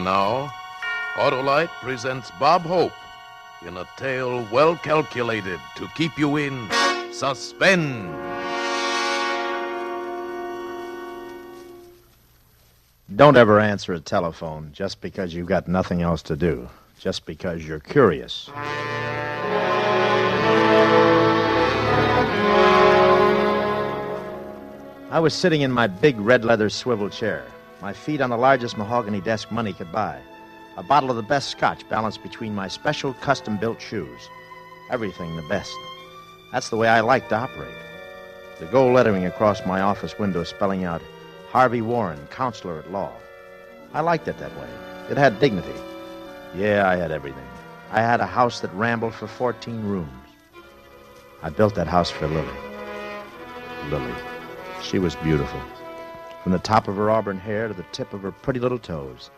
now, Autolite presents Bob Hope in a tale well calculated to keep you in suspense. Don't ever answer a telephone just because you've got nothing else to do, just because you're curious. I was sitting in my big red leather swivel chair, my feet on the largest mahogany desk money could buy, a bottle of the best scotch balanced between my special custom-built shoes. Everything the best. That's the way I like to operate. The gold lettering across my office window spelling out Harvey Warren, counselor at law. I liked it that way. It had dignity. Yeah, I had everything. I had a house that rambled for 14 rooms. I built that house for Lily. Lily. She was beautiful. From the top of her auburn hair to the tip of her pretty little toes.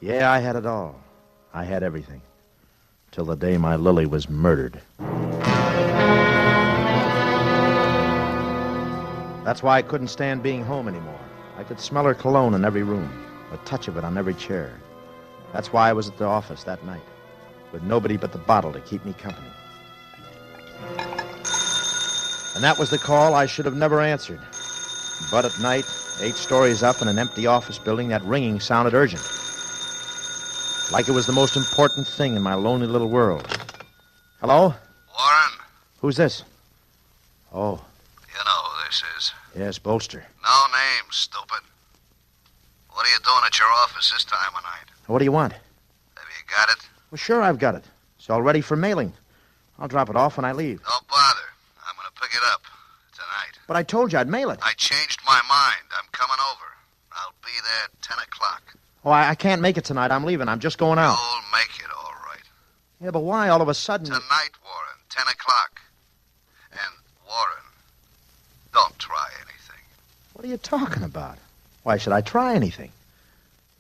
Yeah, I had it all. I had everything. Till the day my Lily was murdered. That's why I couldn't stand being home anymore. I could smell her cologne in every room, a touch of it on every chair. That's why I was at the office that night, with nobody but the bottle to keep me company. And that was the call I should have never answered. But at night, 8 stories up in an empty office building, that ringing sounded urgent. Like it was the most important thing in my lonely little world. Hello? Warren? Who's this? Oh. You know who this is. Yes, Bolster. No name, stupid. What are you doing at your office this time of night? What do you want? Have you got it? Well, sure, I've got it. It's all ready for mailing. I'll drop it off when I leave. Don't bother. I'm going to pick it up tonight. But I told you I'd mail it. I changed my mind. I'm coming over. I'll be there at 10 o'clock. Oh, I can't make it tonight. I'm leaving. I'm just going out. You'll make it all right. Yeah, but why all of a sudden? Tonight, Warren, 10 o'clock. And, Warren, don't try anything. What are you talking about? Why should I try anything?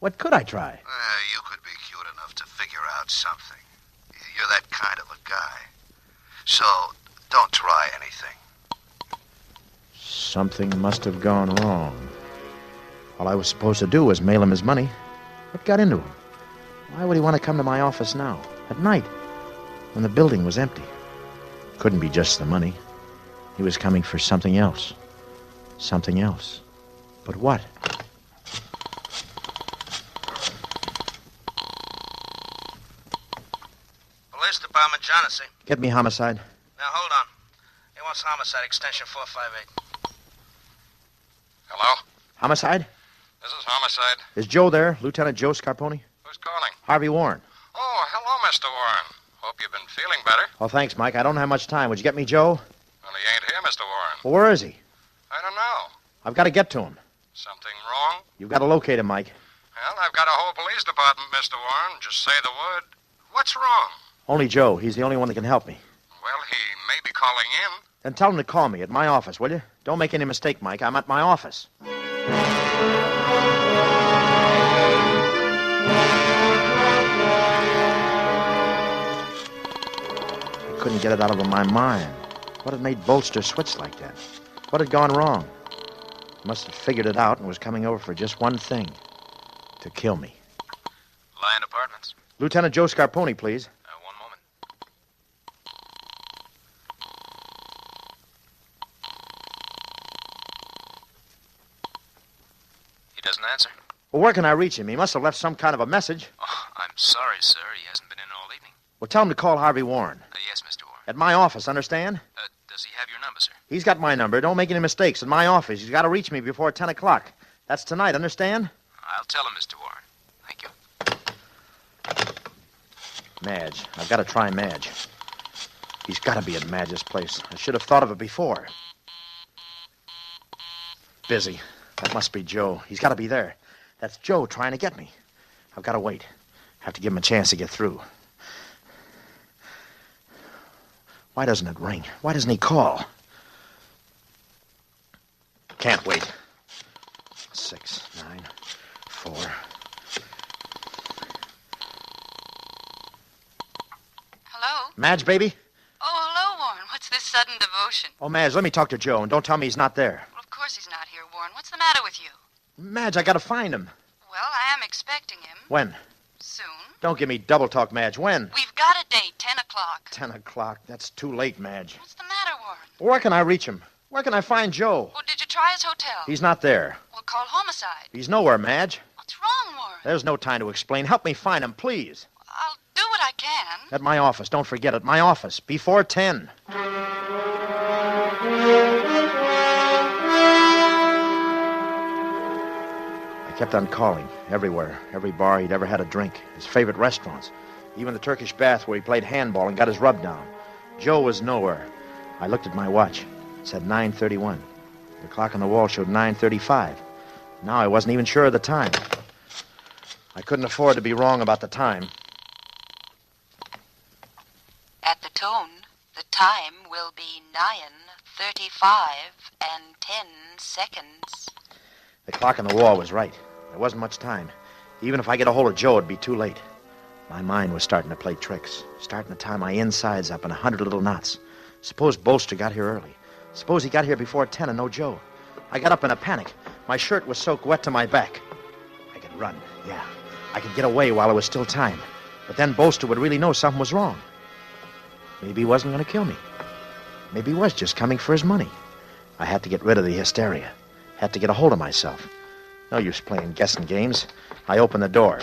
What could I try? You could be cute enough to figure out something. You're that kind of a guy. So, don't try anything. Something must have gone wrong. All I was supposed to do was mail him his money. What got into him? Why would he want to come to my office now, at night, when the building was empty? Couldn't be just the money. He was coming for something else. Something else. But what? Police Department, Johnson. Get me homicide. Now, hold on. He wants homicide, extension 458. Hello? Homicide? This is Homicide. Is Joe there? Lieutenant Joe Scarponi? Who's calling? Harvey Warren. Oh, hello, Mr. Warren. Hope you've been feeling better. Oh, thanks, Mike. I don't have much time. Would you get me Joe? Well, he ain't here, Mr. Warren. Well, where is he? I don't know. I've got to get to him. Something wrong? You've got to locate him, Mike. Well, I've got a whole police department, Mr. Warren. Just say the word. What's wrong? Only Joe. He's the only one that can help me. Well, he may be calling in. Then tell him to call me at my office, will you? Don't make any mistake, Mike. I'm at my office. I couldn't get it out of my mind. What had made Bolster switch like that? What had gone wrong? He must have figured it out and was coming over for just one thing. To kill me. Lion Apartments. Lieutenant Joe Scarponi, please. One moment. He doesn't answer. Well, where can I reach him? He must have left some kind of a message. Oh, I'm sorry, sir. He hasn't been in all evening. Well, tell him to call Harvey Warren. Yes, Mr. Warren. At my office, understand? Does he have your number, sir? He's got my number. Don't make any mistakes. At my office. He's got to reach me before 10 o'clock. That's tonight, understand? I'll tell him, Mr. Warren. Thank you. Madge. I've got to try Madge. He's got to be at Madge's place. I should have thought of it before. Busy. That must be Joe. He's got to be there. That's Joe trying to get me. I've got to wait. Have to give him a chance to get through. Why doesn't it ring? Why doesn't he call? Can't wait. 6, 9, 4. Hello? Madge, baby? Oh, hello, Warren. What's this sudden devotion? Oh, Madge, let me talk to Joe, and don't tell me he's not there. Well, of course he's not here, Warren. What's the matter with you? Madge, I gotta find him. Well, I am expecting him. When? Soon. Don't give me double talk, Madge. When? We've got a date, 10 o'clock. 10 o'clock. That's too late, Madge. What's the matter, Warren? Where can I reach him? Where can I find Joe? Well, did you try his hotel? He's not there. We'll call homicide. He's nowhere, Madge. What's wrong, Warren? There's no time to explain. Help me find him, please. I'll do what I can. At my office. Don't forget it. My office. Before 10. I kept on calling. Everywhere. Every bar he'd ever had a drink. His favorite restaurants. Even the Turkish bath where he played handball and got his rub down. Joe was nowhere. I looked at my watch. It said 9:31. The clock on the wall showed 9:35. Now I wasn't even sure of the time. I couldn't afford to be wrong about the time. At the tone, the time will be 9:35 and 10 seconds. The clock on the wall was right. There wasn't much time. Even if I get a hold of Joe, it'd be too late. My mind was starting to play tricks, starting to tie my insides up in 100 little knots. Suppose Bolster got here early. Suppose he got here before 10 and no Joe. I got up in a panic. My shirt was soaked wet to my back. I could run, yeah. I could get away while there was still time. But then Bolster would really know something was wrong. Maybe he wasn't going to kill me. Maybe he was just coming for his money. I had to get rid of the hysteria. Had to get a hold of myself. No use playing guessing games. I opened the door.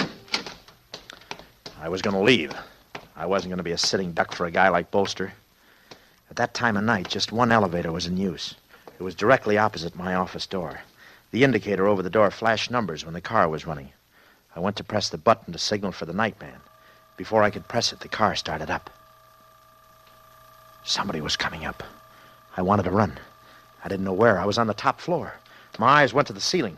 I was going to leave. I wasn't going to be a sitting duck for a guy like Bolster. At that time of night, just one elevator was in use. It was directly opposite my office door. The indicator over the door flashed numbers when the car was running. I went to press the button to signal for the nightman. Before I could press it, the car started up. Somebody was coming up. I wanted to run. I didn't know where. I was on the top floor. My eyes went to the ceiling.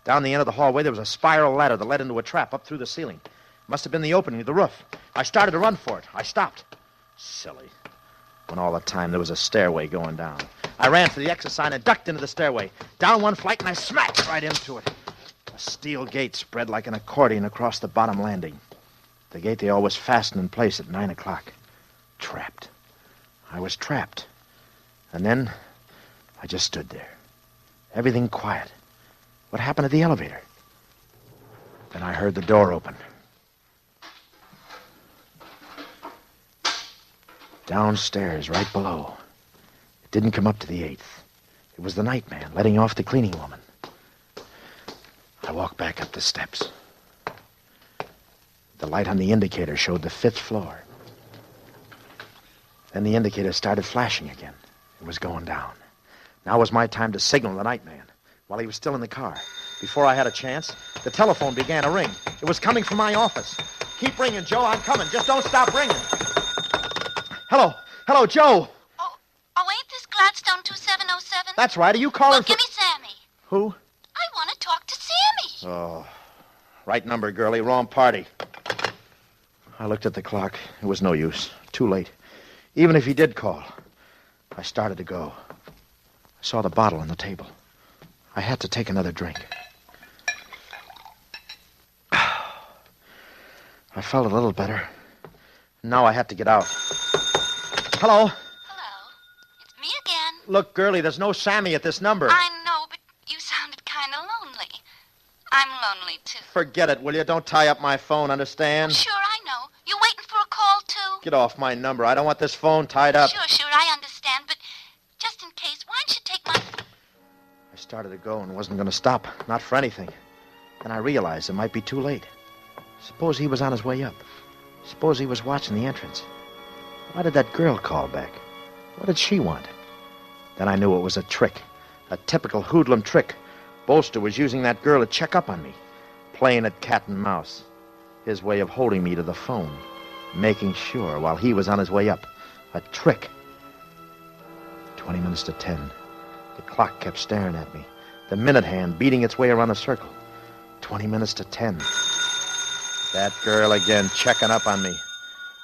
Down the end of the hallway, there was a spiral ladder that led into a trap up through the ceiling. Must have been the opening of the roof. I started to run for it. I stopped. Silly. When all the time there was a stairway going down. I ran for the exit sign and ducked into the stairway. Down one flight, and I smacked right into it. A steel gate spread like an accordion across the bottom landing. The gate they always fasten in place at 9 o'clock. Trapped. I was trapped. And then I just stood there. Everything quiet. What happened to the elevator? Then I heard the door open. Downstairs, right below. It didn't come up to the 8th. It was the nightman letting off the cleaning woman. I walked back up the steps. The light on the indicator showed the 5th floor. Then the indicator started flashing again. It was going down. Now was my time to signal the nightman while he was still in the car. Before I had a chance, the telephone began to ring. It was coming from my office. Keep ringing, Joe. I'm coming. Just don't stop ringing. Hello. Hello, Joe. Oh, ain't this Gladstone 2707? That's right. Are you calling Well, give me Sammy. Who? I want to talk to Sammy. Oh, right number, girlie. Wrong party. I looked at the clock. It was no use. Too late. Even if he did call. I started to go. I saw the bottle on the table. I had to take another drink. I felt a little better. Now I had to get out. Hello? Hello. It's me again. Look, girlie, there's no Sammy at this number. I know, but you sounded kind of lonely. I'm lonely, too. Forget it, will you? Don't tie up my phone, understand? Sure, I know. You waiting for a call, too? Get off my number. I don't want this phone tied up. Sure, I understand, but just in case, why don't you take my... I started to go and wasn't going to stop. Not for anything. Then I realized it might be too late. Suppose he was on his way up. Suppose he was watching the entrance. Why did that girl call back? What did she want? Then I knew it was a trick. A typical hoodlum trick. Bolster was using that girl to check up on me. Playing at cat and mouse. His way of holding me to the phone. Making sure while he was on his way up. A trick. 20 minutes to 10. The clock kept staring at me. The minute hand beating its way around the circle. 20 minutes to 10. That girl again checking up on me.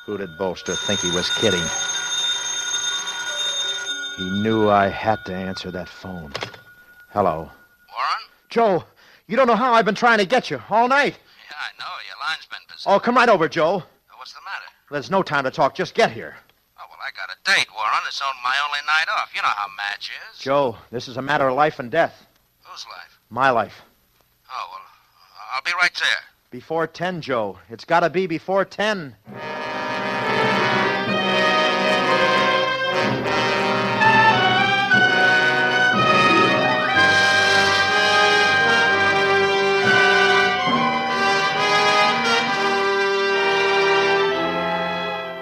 Who did Bolster think he was kidding? He knew I had to answer that phone. Hello. Warren? Joe, you don't know how I've been trying to get you all night. Yeah, I know. Your line's been busy. Oh, come right over, Joe. What's the matter? There's no time to talk. Just get here. Oh, well, I got a date, Warren. It's my only night off. You know how Madge is. Joe, this is a matter of life and death. Whose life? My life. Oh, well, I'll be right there. Before 10, Joe. It's got to be before 10.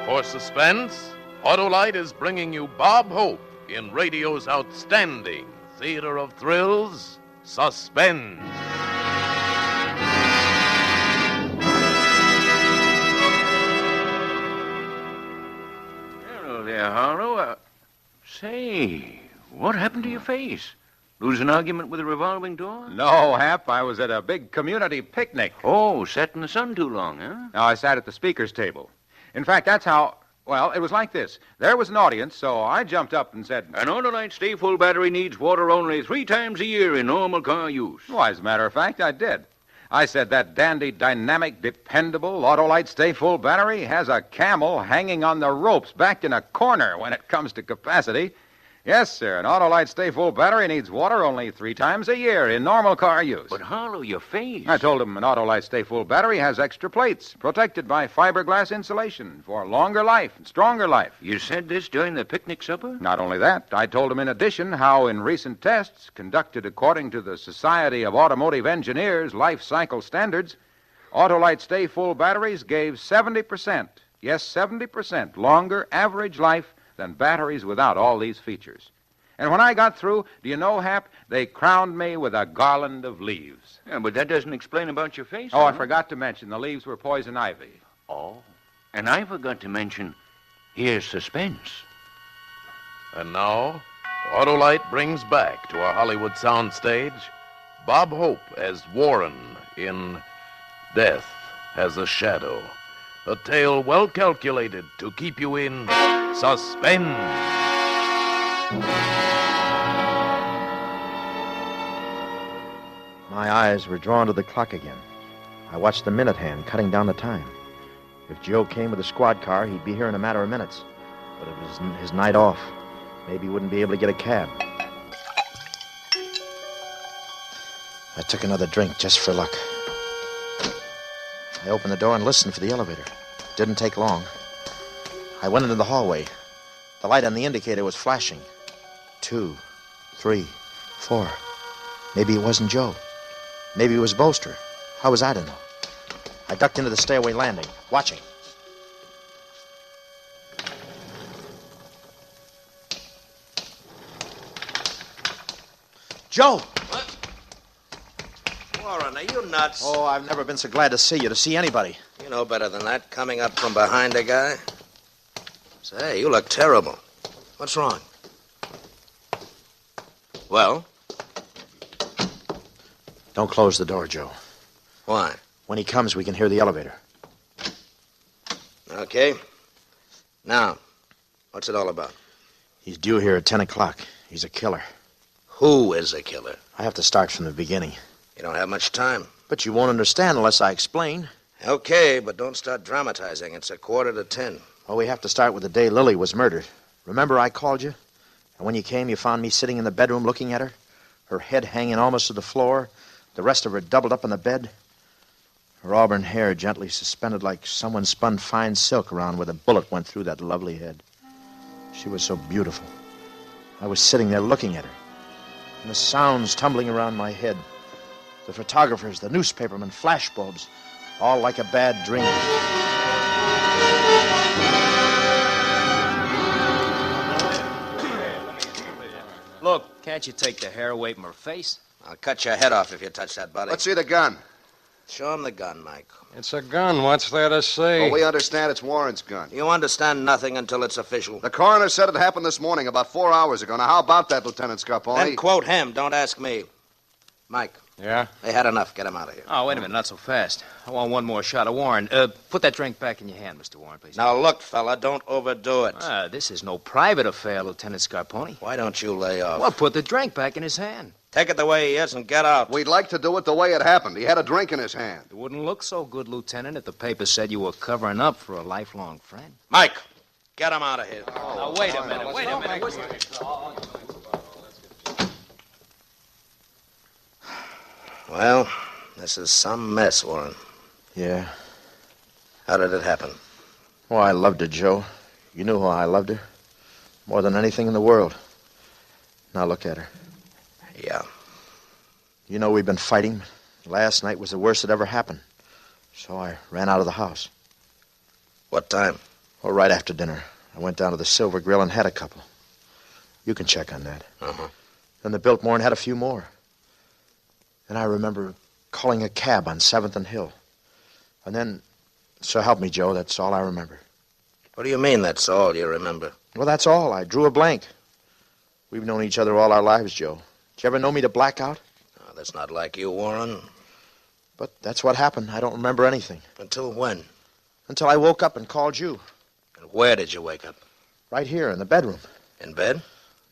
For Suspense, Autolite is bringing you Bob Hope in radio's outstanding theater of thrills, Suspense. Hello there, Harlow. Say, what happened to your face? Lose an argument with a revolving door? No, Hap. I was at a big community picnic. Oh, sat in the sun too long, huh? Now, I sat at the speaker's table. In fact, that's how... Well, it was like this. There was an audience, so I jumped up and said... An Autolite Stay Full battery needs water only 3 times a year in normal car use. Why, as a matter of fact, I did. I said that dandy, dynamic, dependable Autolite Stay Full battery has a camel hanging on the ropes back in a corner when it comes to capacity. Yes, sir, an Autolite Stay Full battery needs water only 3 times a year in normal car use. But, Harlow, your face... I told him an Autolite Stay Full battery has extra plates protected by fiberglass insulation for longer life and stronger life. You said this during the picnic supper? Not only that, I told him in addition how in recent tests conducted according to the Society of Automotive Engineers life cycle standards, Autolite Stay Full batteries gave 70%, yes, 70% longer average life than batteries without all these features. And when I got through, do you know, Hap, they crowned me with a garland of leaves. Yeah, but that doesn't explain about your face. Oh, I huh? forgot to mention the leaves were poison ivy. Oh. And I forgot to mention, here's Suspense. And now, Autolite brings back to our Hollywood soundstage Bob Hope as Warren in Death Has a Shadow. A tale well calculated to keep you in suspense. My eyes were drawn to the clock again. I watched the minute hand cutting down the time. If Joe came with a squad car, he'd be here in a matter of minutes. But it was his night off. Maybe he wouldn't be able to get a cab. I took another drink just for luck. I opened the door and listened for the elevator. Didn't take long. I went into the hallway. The light on the indicator was flashing. 2, 3, 4. Maybe it wasn't Joe. Maybe it was Bolster. How was I to know? I ducked into the stairway landing, watching. Joe! What? Warren, are you nuts? Oh, I've never been so glad to see you, to see anybody. You know better than that, coming up from behind a guy. Say, you look terrible. What's wrong? Well? Don't close the door, Joe. Why? When he comes, we can hear the elevator. Okay. Now, what's it all about? He's due here at 10 o'clock. He's a killer. Who is a killer? I have to start from the beginning. You don't have much time. But you won't understand unless I explain. Okay, but don't start dramatizing. It's 9:45. Well, we have to start with the day Lily was murdered. Remember I called you? And when you came, you found me sitting in the bedroom looking at her? Her head hanging almost to the floor, the rest of her doubled up on the bed. Her auburn hair gently suspended like someone spun fine silk around where the bullet went through that lovely head. She was so beautiful. I was sitting there looking at her, and the sounds tumbling around my head. The photographers, the newspapermen, flashbulbs, all like a bad dream. Look, can't you take the hair away from her face? I'll cut your head off if you touch that body. Let's see the gun. Show him the gun, Mike. It's a gun. What's there to say? Well, we understand it's Warren's gun. You understand nothing until it's official. The coroner said it happened this morning, about 4 hours ago. Now, how about that, Lieutenant Scarponi? Then quote him. Don't ask me. Mike. Yeah? They had enough. Get him out of here. Oh, wait a minute. Not so fast. I want one more shot of Warren. Put that drink back in your hand, Mr. Warren, please. Now, look, fella, don't overdo it. This is no private affair, Lieutenant Scarponi. Why don't you lay off? Well, put the drink back in his hand. Take it the way he is and get out. We'd like to do it the way it happened. He had a drink in his hand. It wouldn't look so good, Lieutenant, if the paper said you were covering up for a lifelong friend. Mike, get him out of here. Now, wait a minute. Wait a minute. Well, this is some mess, Warren. Yeah. How did it happen? Oh, I loved her, Joe. You knew how I loved her. More than anything in the world. Now look at her. Yeah. You know we've been fighting. Last night was the worst that ever happened. So I ran out of the house. What time? Oh, right after dinner. I went down to the Silver Grill and had a couple. You can check on that. Uh-huh. Then the Biltmore and had a few more. And I remember calling a cab on 7th and Hill. And then, so help me, Joe, that's all I remember. What do you mean that's all you remember? Well, that's all. I drew a blank. We've known each other all our lives, Joe. Did you ever know me to black out? Oh, that's not like you, Warren. But that's what happened. I don't remember anything. Until when? Until I woke up and called you. And where did you wake up? Right here, in the bedroom. In bed?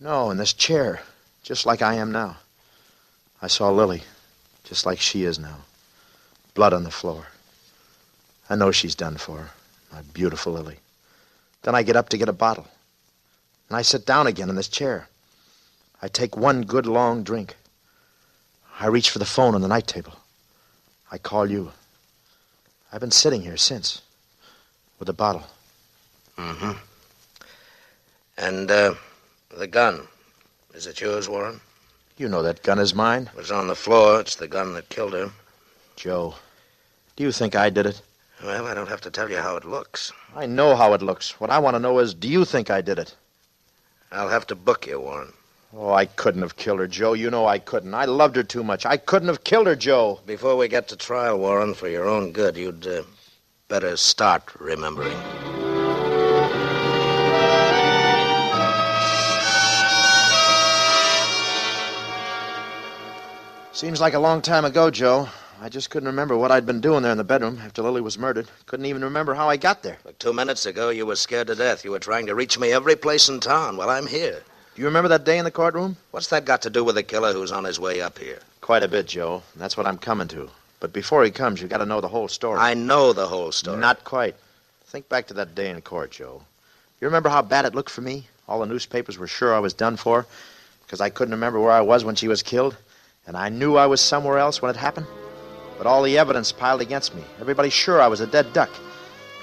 No, in this chair. Just like I am now. I saw Lily. Just like she is now. Blood on the floor. I know she's done for. My beautiful Lily. Then I get up to get a bottle. And I sit down again in this chair. I take one good long drink. I reach for the phone on the night table. I call you. I've been sitting here since. With a bottle. Mm-hmm. And, the gun. Is it yours, Warren? You know that gun is mine. It was on the floor. It's the gun that killed her. Joe, do you think I did it? Well, I don't have to tell you how it looks. I know how it looks. What I want to know is, do you think I did it? I'll have to book you, Warren. Oh, I couldn't have killed her, Joe. You know I couldn't. I loved her too much. I couldn't have killed her, Joe. Before we get to trial, Warren, for your own good, you'd better start remembering. Seems like a long time ago, Joe. I just couldn't remember what I'd been doing there in the bedroom after Lily was murdered. Couldn't even remember how I got there. Like 2 minutes ago, you were scared to death. You were trying to reach me every place in town. Well, I'm here. Do you remember that day in the courtroom? What's that got to do with the killer who's on his way up here? Quite a bit, Joe. And that's what I'm coming to. But before he comes, you got to know the whole story. I know the whole story. Not quite. Think back to that day in court, Joe. You remember how bad it looked for me? All the newspapers were sure I was done for because I couldn't remember where I was when she was killed. And I knew I was somewhere else when it happened. But all the evidence piled against me. Everybody's sure I was a dead duck.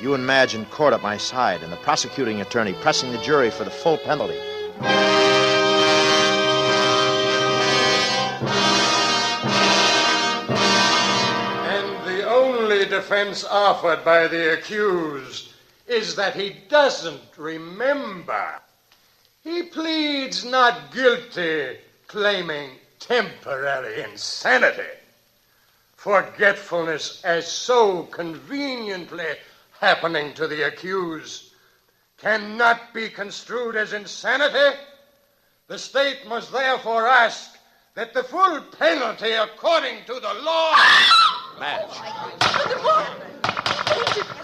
You and Madge in court at my side, and the prosecuting attorney pressing the jury for the full penalty. And the only defense offered by the accused is that he doesn't remember. He pleads not guilty, claiming temporary insanity. Forgetfulness as so conveniently happening to the accused cannot be construed as insanity. The state must therefore ask that the full penalty according to the law... Madge.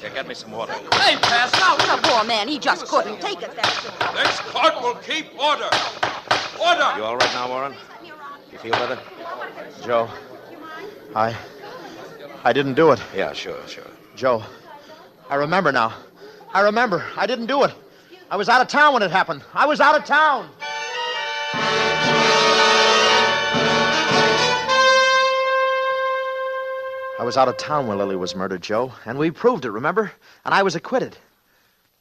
Here, get me some water. Hey, pass out. The poor man, he just couldn't take it. This court will keep order. Order! You all right now, Warren? You feel better? Joe, I didn't do it. Yeah, sure. Joe, I remember now. I remember. I didn't do it. I was out of town when it happened. I was out of town. I was out of town when Lily was murdered, Joe, and we proved it, remember? And I was acquitted.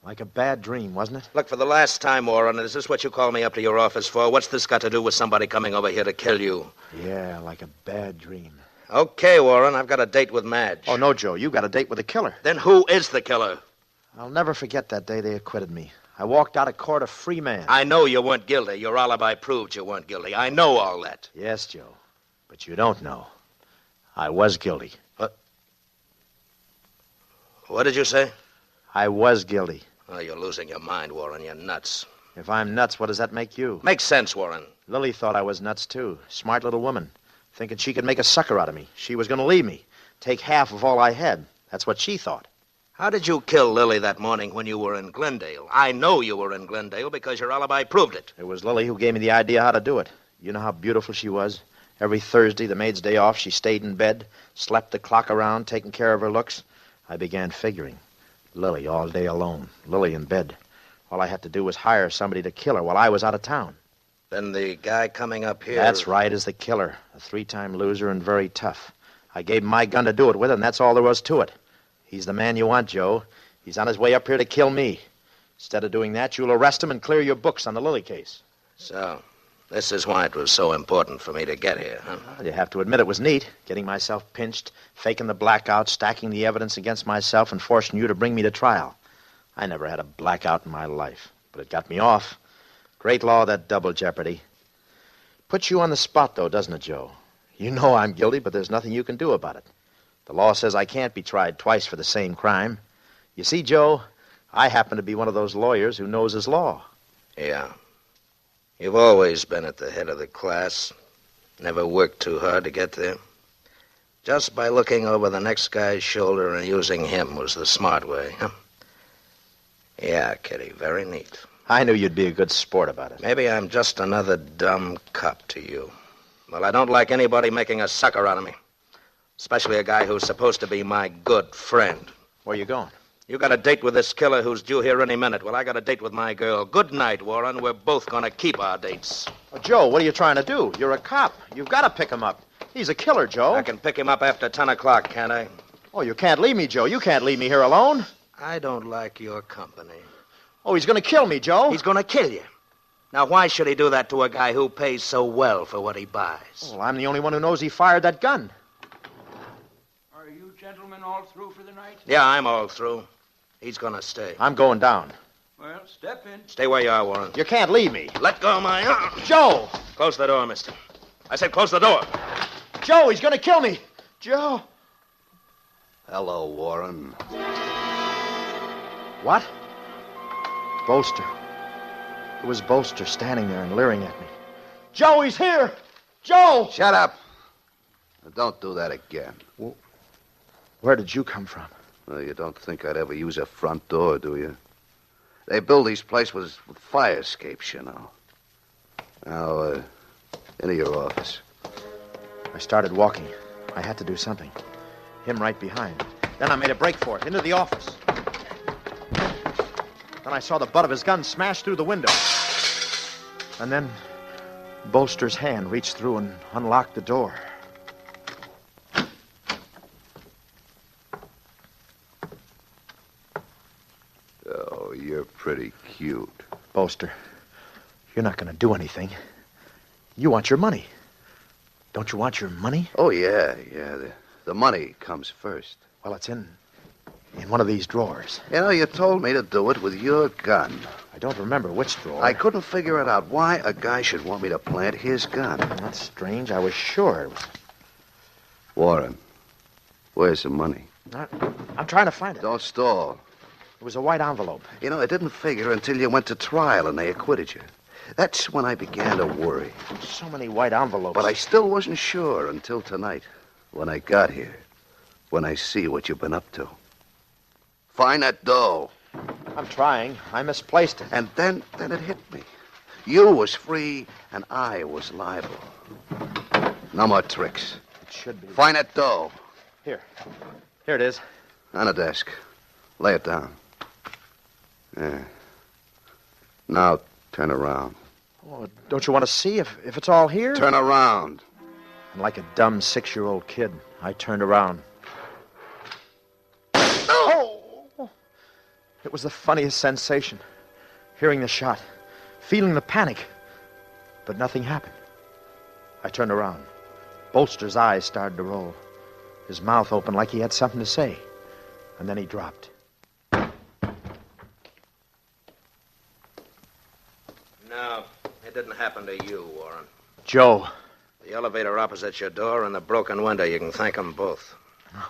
Like a bad dream, wasn't it? Look, for the last time, Warren, is this what you call me up to your office for? What's this got to do with somebody coming over here to kill you? Yeah, like a bad dream. Okay, Warren, I've got a date with Madge. Oh, no, Joe, you got a date with the killer. Then who is the killer? I'll never forget that day they acquitted me. I walked out of court a free man. I know you weren't guilty. Your alibi proved you weren't guilty. I know all that. Yes, Joe, but you don't know. I was guilty. What did you say? I was guilty. Oh, you're losing your mind, Warren. You're nuts. If I'm nuts, what does that make you? Makes sense, Warren. Lily thought I was nuts, too. Smart little woman. Thinking she could make a sucker out of me. She was going to leave me. Take half of all I had. That's what she thought. How did you kill Lily that morning when you were in Glendale? I know you were in Glendale because your alibi proved it. It was Lily who gave me the idea how to do it. You know how beautiful she was? Every Thursday, the maid's day off, she stayed in bed, slept the clock around, taking care of her looks. I began figuring. Lily all day alone. Lily in bed. All I had to do was hire somebody to kill her while I was out of town. Then the guy coming up here... That's right, is the killer. A 3-time loser and very tough. I gave him my gun to do it with, and that's all there was to it. He's the man you want, Joe. He's on his way up here to kill me. Instead of doing that, you'll arrest him and clear your books on the Lily case. So, this is why it was so important for me to get here, huh? Well, you have to admit it was neat, getting myself pinched, faking the blackout, stacking the evidence against myself, and forcing you to bring me to trial. I never had a blackout in my life, but it got me off. Great law, that double jeopardy. Puts you on the spot, though, doesn't it, Joe? You know I'm guilty, but there's nothing you can do about it. The law says I can't be tried twice for the same crime. You see, Joe, I happen to be one of those lawyers who knows his law. Yeah. You've always been at the head of the class. Never worked too hard to get there. Just by looking over the next guy's shoulder and using him was the smart way, huh? Yeah, Kitty, very neat. I knew you'd be a good sport about it. Maybe I'm just another dumb cop to you. Well, I don't like anybody making a sucker out of me. Especially a guy who's supposed to be my good friend. Where you going? You got a date with this killer who's due here any minute. Well, I got a date with my girl. Good night, Warren. We're both going to keep our dates. Oh, Joe, what are you trying to do? You're a cop. You've got to pick him up. He's a killer, Joe. I can pick him up after 10 o'clock, can't I? Oh, you can't leave me, Joe. You can't leave me here alone. I don't like your company. Oh, he's going to kill me, Joe. He's going to kill you. Now, why should he do that to a guy who pays so well for what he buys? Well, I'm the only one who knows he fired that gun. Are you gentlemen all through for the night? Yeah, I'm all through. He's going to stay. I'm going down. Well, step in. Stay where you are, Warren. You can't leave me. Let go of my arm. Joe! Close the door, mister. I said close the door. Joe, he's going to kill me. Joe. Hello, Warren. What? Bolster. It was Bolster standing there and leering at me. Joe, he's here! Joe! Shut up. Now, don't do that again. Well, where did you come from? Well, you don't think I'd ever use a front door, do you? They build these places with fire escapes, you know. Now, into your office. I started walking. I had to do something. Him right behind. Then I made a break for it, into the office. Then I saw the butt of his gun smash through the window. And then Bolster's hand reached through and unlocked the door. Oh, you're pretty cute. Bolster, you're not going to do anything. You want your money. Don't you want your money? Oh, yeah. The money comes first. Well, it's in one of these drawers. You know, you told me to do it with your gun. I don't remember which drawer. I couldn't figure it out why a guy should want me to plant his gun. That's strange. I was sure it was... Warren, where's the money? I'm trying to find it. Don't stall. It was a white envelope. You know, I didn't figure until you went to trial and they acquitted you. That's when I began to worry. So many white envelopes. But I still wasn't sure until tonight, when I got here, when I see what you've been up to. Find that dough. I'm trying. I misplaced it. And then it hit me. You was free, and I was liable. No more tricks. It should be. Find that dough. Here it is. On the desk. Lay it down. Yeah. Now, turn around. Oh, don't you want to see if it's all here? Turn around. And like a dumb 6-year-old kid, I turned around. Oh! It was the funniest sensation. Hearing the shot, feeling the panic. But nothing happened. I turned around. Bolster's eyes started to roll. His mouth opened like he had something to say. And then he dropped. No, it didn't happen to you, Warren. Joe. The elevator opposite your door and the broken window. You can thank them both.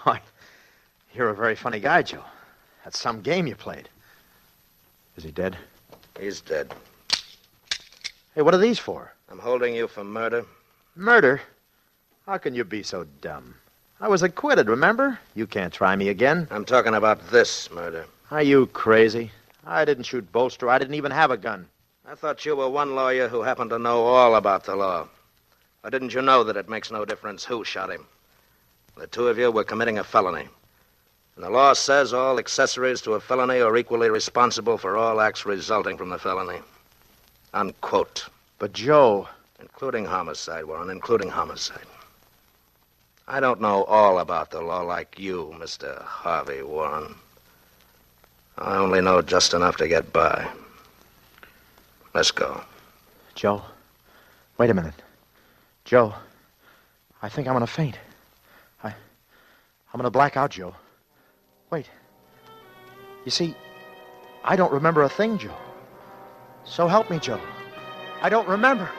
Oh, you're a very funny guy, Joe. That's some game you played. Is he dead? He's dead. Hey, what are these for? I'm holding you for murder. Murder? How can you be so dumb? I was acquitted, remember? You can't try me again. I'm talking about this murder. Are you crazy? I didn't shoot Bolster. I didn't even have a gun. I thought you were one lawyer who happened to know all about the law. Or didn't you know that it makes no difference who shot him? The two of you were committing a felony. And the law says all accessories to a felony are equally responsible for all acts resulting from the felony. Unquote. But, Joe... Including homicide, Warren, including homicide. I don't know all about the law like you, Mr. Harvey Warren. I only know just enough to get by. Let's go. Joe, wait a minute. Joe, I think I'm going to faint. I'm going to black out, Joe. Wait. You see, I don't remember a thing, Joe. So help me, Joe. I don't remember.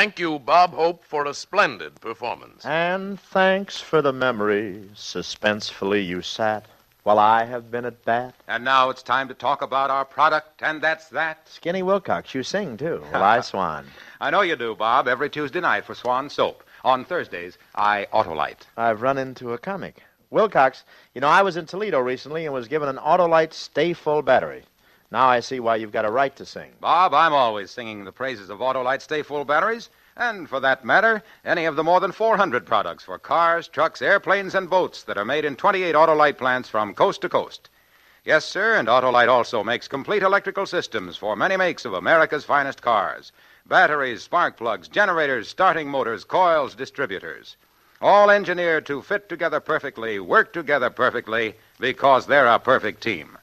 Thank you, Bob Hope, for a splendid performance. And thanks for the memory. Suspensefully you sat while I have been at bat. And now it's time to talk about our product, and that's that. Skinny Wilcox, you sing, too. Well, I Swan. I know you do, Bob. Every Tuesday night for Swan Soap. On Thursdays, I Autolite. I've run into a comic. Wilcox, you know, I was in Toledo recently and was given an Autolite Stay Full battery. Now I see why you've got a right to sing. Bob, I'm always singing the praises of Autolite Stay Full batteries, and for that matter, any of the more than 400 products for cars, trucks, airplanes, and boats that are made in 28 Autolite plants from coast to coast. Yes, sir, and Autolite also makes complete electrical systems for many makes of America's finest cars. Batteries, spark plugs, generators, starting motors, coils, distributors. All engineered to fit together perfectly, work together perfectly, because they're a perfect team.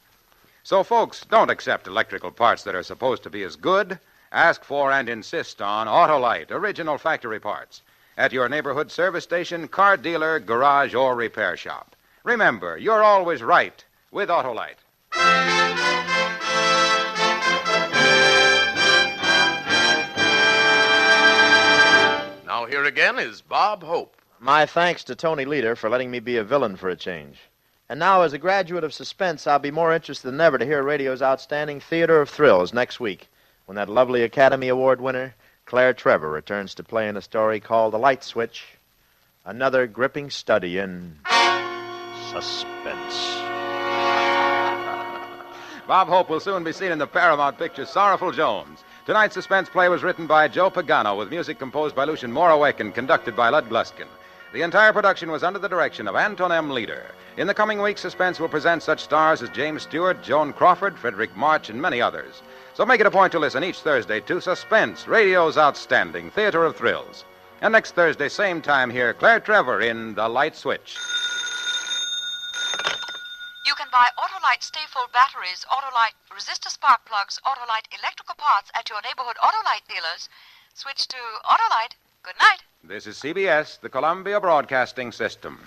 So, folks, don't accept electrical parts that are supposed to be as good. Ask for and insist on Autolite, original factory parts, at your neighborhood service station, car dealer, garage, or repair shop. Remember, you're always right with Autolite. Now here again is Bob Hope. My thanks to Tony Leader for letting me be a villain for a change. And now, as a graduate of Suspense, I'll be more interested than ever to hear radio's outstanding Theater of Thrills next week, when that lovely Academy Award winner, Claire Trevor, returns to play in a story called The Light Switch, another gripping study in suspense. Bob Hope will soon be seen in the Paramount picture Sorrowful Jones. Tonight's suspense play was written by Joe Pagano, with music composed by Lucien Moraweck and conducted by Lud Gluskin. The entire production was under the direction of Anton M. Leader. In the coming weeks, Suspense will present such stars as James Stewart, Joan Crawford, Frederick March, and many others. So make it a point to listen each Thursday to Suspense, radio's outstanding Theater of Thrills. And next Thursday, same time, hear Claire Trevor in The Light Switch. You can buy Autolite Stay Full batteries, Autolite resistor spark plugs, Autolite electrical parts at your neighborhood Autolite dealers. Switch to Autolite. Good night. This is CBS, the Columbia Broadcasting System.